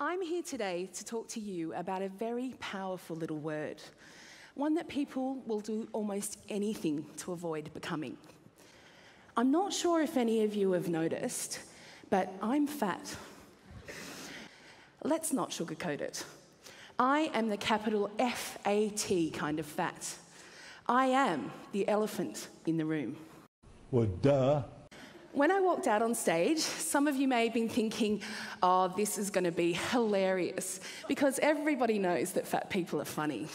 I'm here today to talk to you about a very powerful little word, one that people will do almost anything to avoid becoming. I'm not sure if any of you have noticed, but I'm fat. Let's not sugarcoat it. I am the capital F-A-T kind of fat. I am the elephant in the room. Well, duh. When I walked out on stage, some of you may have been thinking, oh, this is going to be hilarious, because everybody knows that fat people are funny.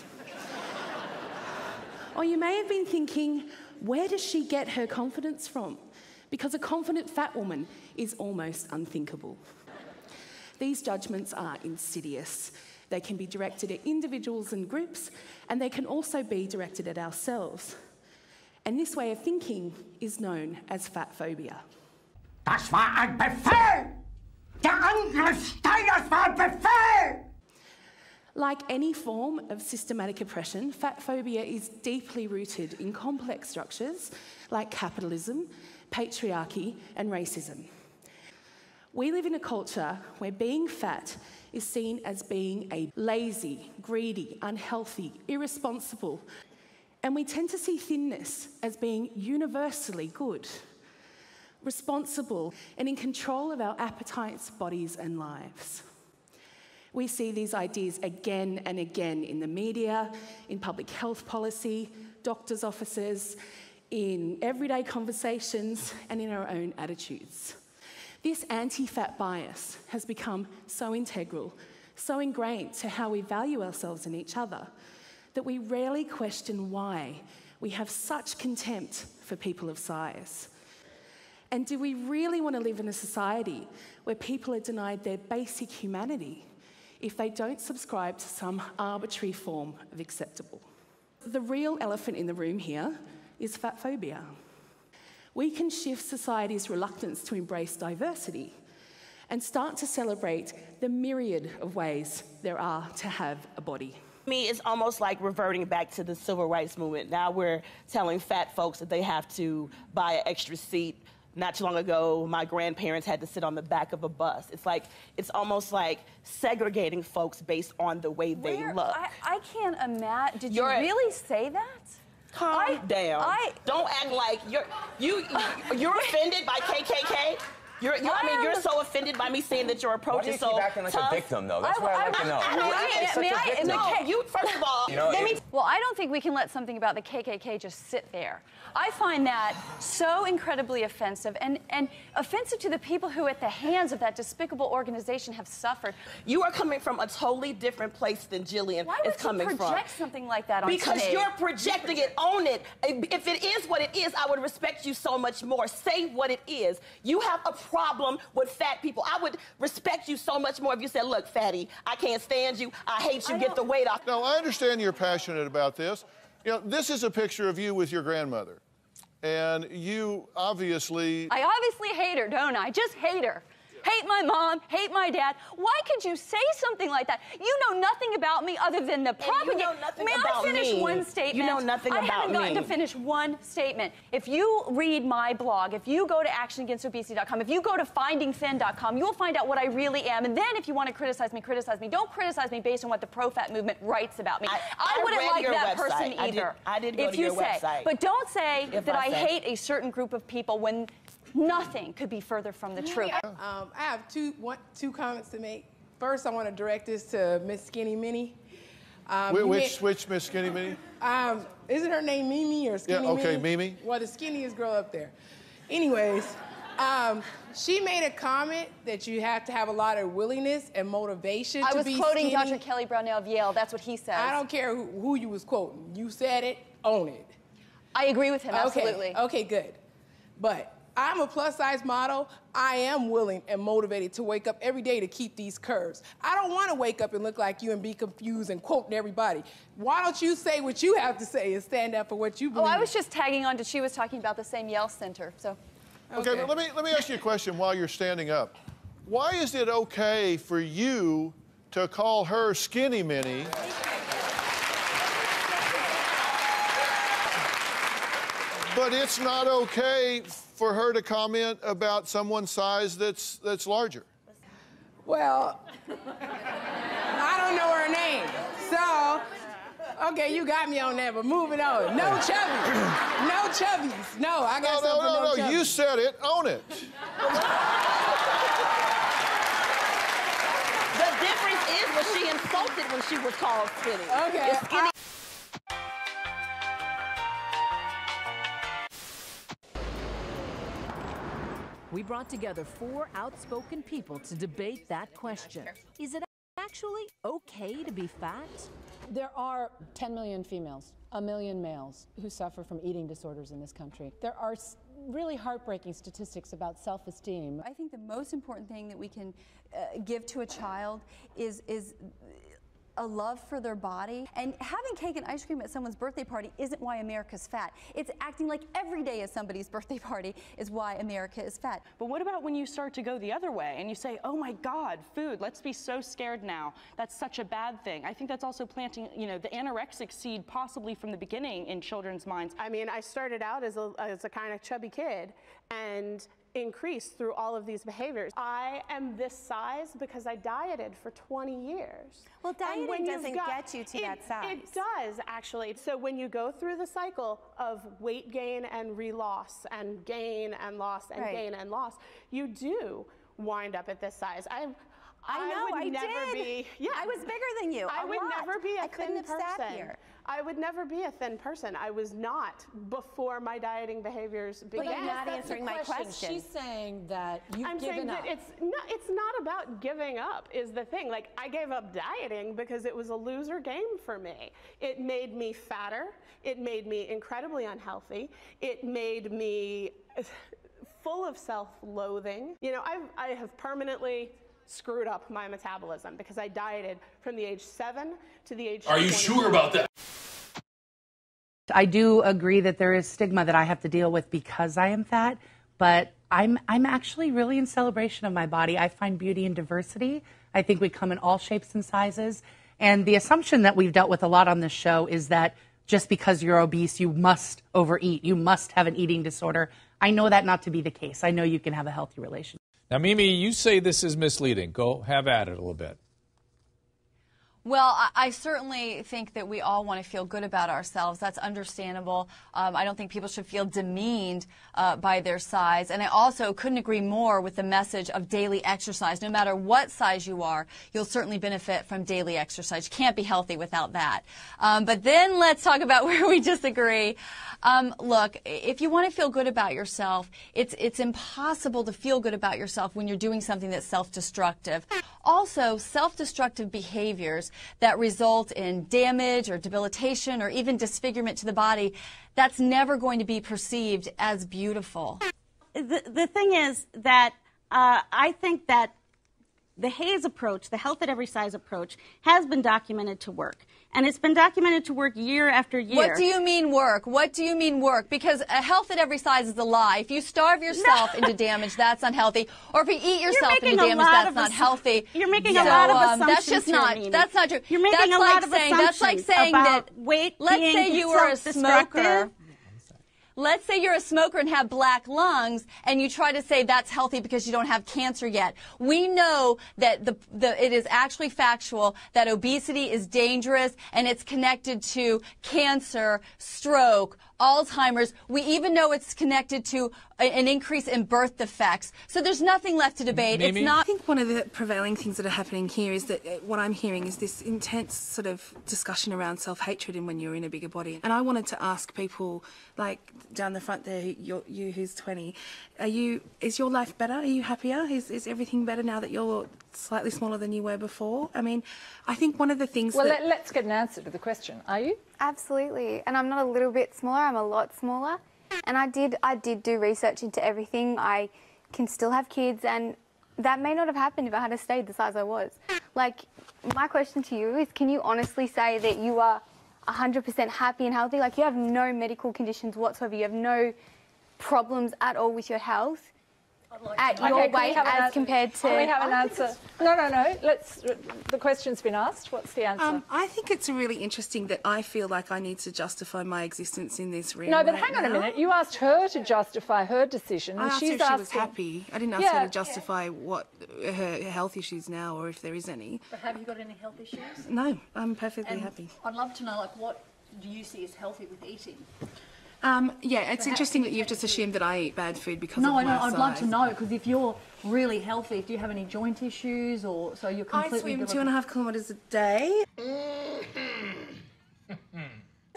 Or you may have been thinking, where does she get her confidence from? Because a confident fat woman is almost unthinkable. These judgments are insidious. They can be directed at individuals and groups, and they can also be directed at ourselves. And this way of thinking is known as fat phobia. Das war ein Befehl! Der Angriff Steiners war ein Befehl! Like any form of systematic oppression, fat phobia is deeply rooted in complex structures like capitalism, patriarchy, and racism. We live in a culture where being fat is seen as being a lazy, greedy, unhealthy, irresponsible, and we tend to see thinness as being universally good, responsible, and in control of our appetites, bodies, and lives. We see these ideas again and again in the media, in public health policy, doctors' offices, in everyday conversations, and in our own attitudes. This anti-fat bias has become so integral, so ingrained to how we value ourselves and each other, that we rarely question why we have such contempt for people of size. And do we really want to live in a society where people are denied their basic humanity if they don't subscribe to some arbitrary form of acceptable? The real elephant in the room here is fat phobia. We can shift society's reluctance to embrace diversity and start to celebrate the myriad of ways there are to have a body. Me, it's almost like reverting back to the civil rights movement. Now we're telling fat folks that they have to buy an extra seat. Not too long ago, my grandparents had to sit on the back of a bus. It's almost like segregating folks based on the way they look. I can't imagine. Did you really say that? Calm down. Don't act like you're offended by KKK. I mean, you're so offended by me saying that your approach is so tough. Why do you keep acting like a victim, though? That's what I like to know. You, first of all, well, I don't think we can let something about the KKK just sit there. I find that so incredibly offensive, and offensive to the people who, at the hands of that despicable organization, have suffered. You are coming from a totally different place than Jillian is coming from. Why would you project something like that on Because stage? you're projecting it, own it. If it is what it is, I would respect you so much more. Say what it is. You have a problem with fat people. I would respect you so much more if you said, look, fatty, I can't stand you. I hate you. Get the weight off. No, I understand you're passionate about this. You know, this is a picture of you with your grandmother. And you obviously... I obviously hate her, don't I? Just hate her. Hate my mom, hate my dad. Why could you say something like that? You know nothing about me other than the propaganda. You know nothing May about I finish me. one statement? You know nothing about me. I haven't gotten to finish one statement. If you read my blog, if you go to actionagainstobesity.com, if you go to findingthin.com, you'll find out what I really am. And then if you want to criticize me, criticize me. Don't criticize me based on what the pro-fat movement writes about me. I wouldn't like that person either. I did go to your website. But don't say that I hate a certain group of people when nothing could be further from the truth. I have two comments to make. First, I want to direct this to Miss Skinny Minnie. Which Miss Skinny Minnie? Isn't her name Mimi or Skinny Minnie? Yeah, okay, Mimi. Well, the skinniest girl up there. Anyways, she made a comment that you have to have a lot of willingness and motivation to be skinny. I was quoting Dr. Kelly Brownell of Yale. That's what he says. I don't care who you was quoting. You said it, own it. I agree with him, absolutely. Okay, good. But I'm a plus-size model. I am willing and motivated to wake up every day to keep these curves. I don't want to wake up and look like you and be confused and quoting everybody. Why don't you say what you have to say and stand up for what you believe? Oh, I was just tagging on to, she was talking about the same Yale Center, so. Okay, but let me ask you a question while you're standing up. Why is it okay for you to call her Skinny Minnie? But it's not okay for her to comment about someone's size that's larger. Well, I don't know her name. So, okay, you got me on that, but moving on. No chubbies. No chubbies. No, I got something for no chubbies. You said it. Own it. The difference is what she insulted when she was called skinny. Okay. It's skinny. We brought together 4 outspoken people to debate that question. Is it actually okay to be fat? There are 10 million females, 1 million males who suffer from eating disorders in this country. There are really heartbreaking statistics about self-esteem. I think the most important thing that we can give to a child is a love for their body. And having cake and ice cream at someone's birthday party isn't why America's fat. It's acting like every day is somebody's birthday party is why America is fat. But what about when you start to go the other way and you say, oh my God, food, let's be so scared now. That's such a bad thing. I think that's also planting, the anorexic seed possibly from the beginning in children's minds. I mean, I started out as a kind of chubby kid and increased through all of these behaviors. I am this size because I dieted for 20 years. Well, dieting doesn't get you to that size. It does, actually. So when you go through the cycle of weight gain and re-loss and gain and loss and gain and loss, you do wind up at this size. I was bigger than you. I would never be a thin person. I would never be a thin person. I was not before my dieting behaviors began. But you're not answering my question. She's saying that you've I'm given saying up. that it's not about giving up is the thing. Like, I gave up dieting because it was a loser game for me. It made me fatter. It made me incredibly unhealthy. It made me full of self-loathing. I have permanently screwed up my metabolism because I dieted from the age 7 to the age 20. Are you sure about that? I do agree that there is stigma that I have to deal with because I am fat, but I'm actually really in celebration of my body. I find beauty in diversity. I think we come in all shapes and sizes. And the assumption that we've dealt with a lot on this show is that just because you're obese, you must overeat. You must have an eating disorder. I know that not to be the case. I know you can have a healthy relationship. Now, Mimi, you say this is misleading. Go have at it a little bit. Well, I certainly think that we all want to feel good about ourselves. That's understandable. I don't think people should feel demeaned by their size. And I also couldn't agree more with the message of daily exercise. No matter what size you are, you'll certainly benefit from daily exercise. You can't be healthy without that. But then let's talk about where we disagree. Look, if you want to feel good about yourself, it's impossible to feel good about yourself when you're doing something that's self-destructive. Also, self-destructive behaviors that result in damage or debilitation or even disfigurement to the body, that's never going to be perceived as beautiful. The thing is that I think that the Hayes approach, the health at every size approach, has been documented to work. And it's been documented to work year after year. What do you mean work? What do you mean work? Because a health at every size is a lie. If you starve yourself into damage, that's unhealthy. Or if you eat yourself into damage, that's not healthy. You're making a lot of assumptions. That's just not. Here, that's not true. You're making that's a like lot of saying, assumptions. That's like saying about that. Weight let's being say you were a smoker. Let's say you're a smoker and have black lungs, and you try to say that's healthy because you don't have cancer yet. We know that it is actually factual that obesity is dangerous, and it's connected to cancer, stroke, Alzheimer's. We even know it's connected to an increase in birth defects. So there's nothing left to debate. It's not. I think one of the prevailing things that are happening here is that what I'm hearing is this intense sort of discussion around self-hatred and when you're in a bigger body. And I wanted to ask people, like down the front there, you who's 20, is your life better? Are you happier? Is everything better now that you're slightly smaller than you were before? I mean, I think one of the things let's get an answer to the question. Are you? Absolutely. And I'm not a little bit smaller, I'm a lot smaller. And I did do research into everything. I can still have kids, and that may not have happened if I had stayed the size I was. Like, my question to you is, can you honestly say that you are 100% happy and healthy? Like, you have no medical conditions whatsoever, you have no problems at all with your health? at your weight as compared to... Can we have an answer? No. The question's been asked. What's the answer? I think it's really interesting that I feel like I need to justify my existence in this room. No, but hang on a minute. You asked her to justify her decision. I and asked she's her if she was asking... happy. I didn't ask her to justify what her health issues now or if there is any. But have you got any health issues? No, I'm perfectly happy. I'd love to know, like, what do you see as healthy with eating? Yeah, it's interesting that you've just assumed that I eat bad food because of No, my I know. I'd love to size. know, because if you're really healthy, do you have any joint issues, or so you're completely... I swim 2.5 kilometres a day.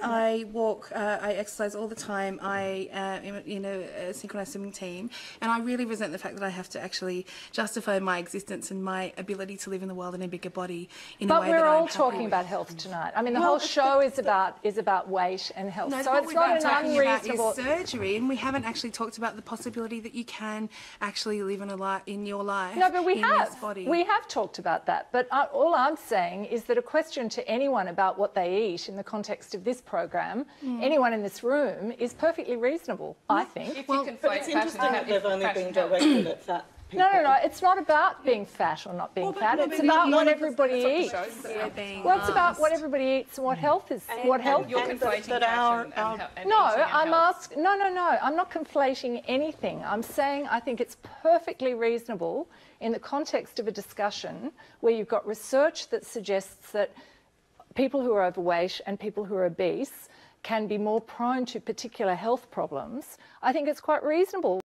I walk, I exercise all the time. I am in a synchronised swimming team, and I really resent the fact that I have to actually justify my existence and my ability to live in the world in a bigger body in a way that I'm But we're all happy talking with. about health tonight. I mean, the whole show is about weight and health. No, so what it's we've not been an talking unreasonable... about is surgery, and we haven't actually talked about the possibility that you can actually live in your life. No, but we in have. this body. We have talked about that. But all I'm saying is that a question to anyone about what they eat in the context of this program, anyone in this room, is perfectly reasonable, I think. But it's interesting that they've only been directed at fat people. No. It's not about being fat or not being fat. It's about what everybody eats. Well, it's about what everybody eats and what health is. What health You're conflating fashion and No, eating and I'm health. asking. No. I'm not conflating anything. I'm saying I think it's perfectly reasonable in the context of a discussion where you've got research that suggests that people who are overweight and people who are obese can be more prone to particular health problems. I think it's quite reasonable